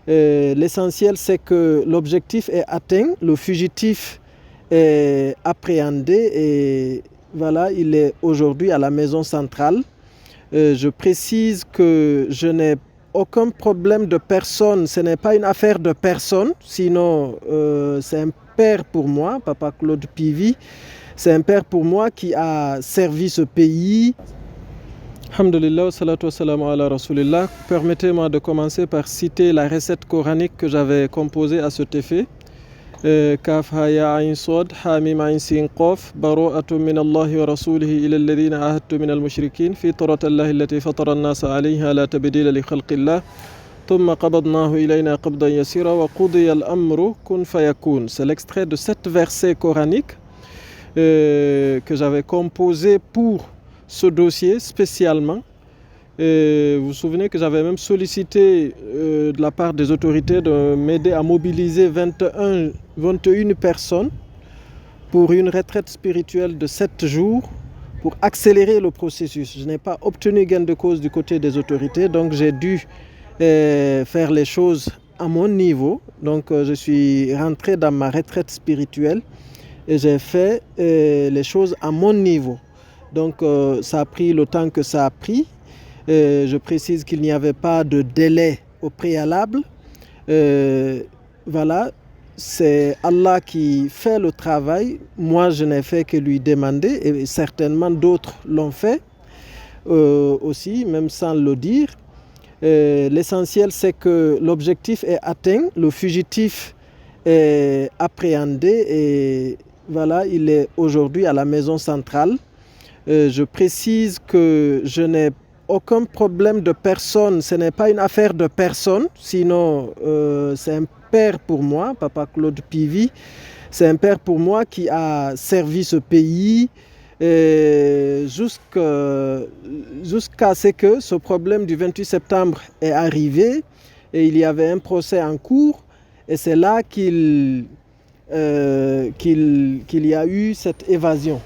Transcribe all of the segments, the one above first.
L'essentiel, c'est que l'objectif est atteint, le fugitif est appréhendé et voilà, il est aujourd'hui à la maison centrale. Je précise que je n'ai aucun problème de personne, ce n'est pas une affaire de personne, sinon c'est un père pour moi, Papa Claude Pivy, c'est un père pour moi qui a servi ce pays. Alhamdulillah, salatu wassalamu ala rasulillah. Permettez-moi de commencer par citer la recette coranique que j'avais composée à cet effet. Kaf ha ya ayn sad ha mim ayn sin qaf bara'atun min Allah wa rasulihi ila alladhina ahadtu min al-mushrikin fitrata Allah allati fatara an-nasa 'alayha la tabdila li khalqillah thumma qabadnahu ilayna qabdan yasira wa qudiya al-amru kun fayakun. C'est l'extrait de 7 versets coraniques que j'avais composé pour ce dossier spécialement. Vous vous souvenez que j'avais même sollicité de la part des autorités de m'aider à mobiliser 21 personnes pour une retraite spirituelle de 7 jours pour accélérer le processus. Je n'ai pas obtenu gain de cause du côté des autorités, donc j'ai dû faire les choses à mon niveau. Donc je suis rentré dans ma retraite spirituelle et j'ai fait les choses à mon niveau. Donc ça a pris le temps que ça a pris. Je précise qu'il n'y avait pas de délai au préalable. Voilà, c'est Allah qui fait le travail. Moi, je n'ai fait que lui demander et certainement d'autres l'ont fait aussi, même sans le dire. L'essentiel, c'est que l'objectif est atteint, le fugitif est appréhendé et voilà, il est aujourd'hui à la maison centrale. Je précise que je n'ai aucun problème de personne, ce n'est pas une affaire de personne, sinon c'est un père pour moi, Papa Claude Pivy, c'est un père pour moi qui a servi ce pays jusqu'à ce que ce problème du 28 septembre est arrivé et il y avait un procès en cours et c'est là qu'il y a eu cette évasion.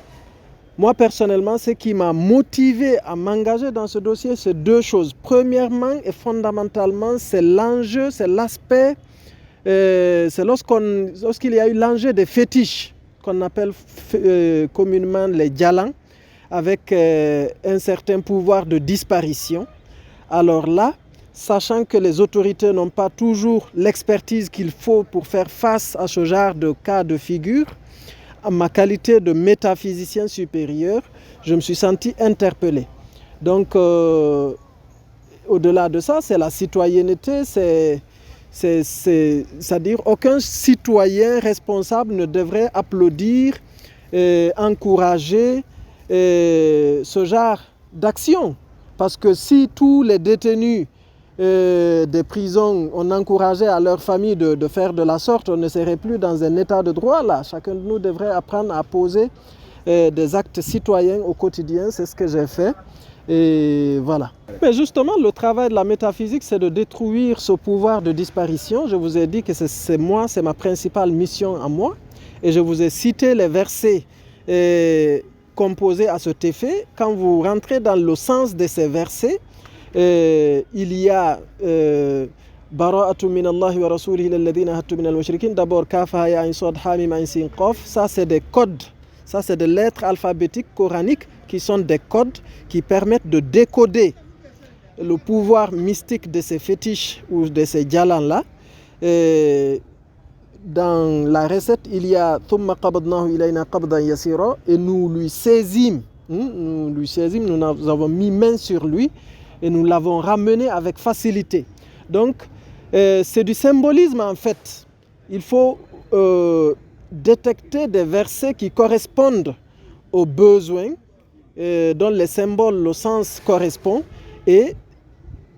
Moi, personnellement, ce qui m'a motivé à m'engager dans ce dossier, c'est 2 choses. Premièrement et fondamentalement, c'est l'enjeu, c'est l'aspect, c'est lorsqu'il y a eu l'enjeu des fétiches, qu'on appelle communément les djalans, avec un certain pouvoir de disparition. Alors là, sachant que les autorités n'ont pas toujours l'expertise qu'il faut pour faire face à ce genre de cas de figure, en ma qualité de métaphysicien supérieur, je me suis senti interpellé. Donc, au-delà de ça, c'est la citoyenneté, c'est-à-dire aucun citoyen responsable ne devrait applaudir, encourager ce genre d'action. Parce que si tous les détenus des prisons, on encourageait à leur famille de faire de la sorte, on ne serait plus dans un état de droit là. Chacun de nous devrait apprendre à poser des actes citoyens au quotidien, c'est ce que j'ai fait. Et voilà. Mais justement, le travail de la métaphysique, c'est de détruire ce pouvoir de disparition. Je vous ai dit que c'est ma principale mission à moi. Et je vous ai cité les versets composés à cet effet. Quand vous rentrez dans le sens de ces versets, il y a bara'atu min Allah wa rasulihi ila alladhina ahadtu min al-mushrikin. D'abord, kaf ha ya ayn sad ha mim ayn sin qaf. Ça, c'est des codes. Ça, c'est des lettres alphabétiques coraniques qui sont des codes qui permettent de décoder le pouvoir mystique de ces fétiches ou de ces djalans-là. Dans la recette, il y a thumma qabadnahu ilayna qabdan yasira et nous lui saisîmes, nous avons mis main sur lui et nous l'avons ramené avec facilité. Donc, c'est du symbolisme en fait. Il faut détecter des versets qui correspondent aux besoins, dont les symboles, le sens correspond, et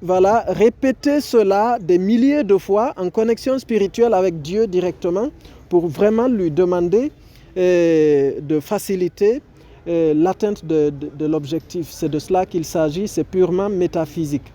voilà, répéter cela des milliers de fois en connexion spirituelle avec Dieu directement pour vraiment lui demander de faciliter l'atteinte de l'objectif. C'est de cela qu'il s'agit, c'est purement métaphysique.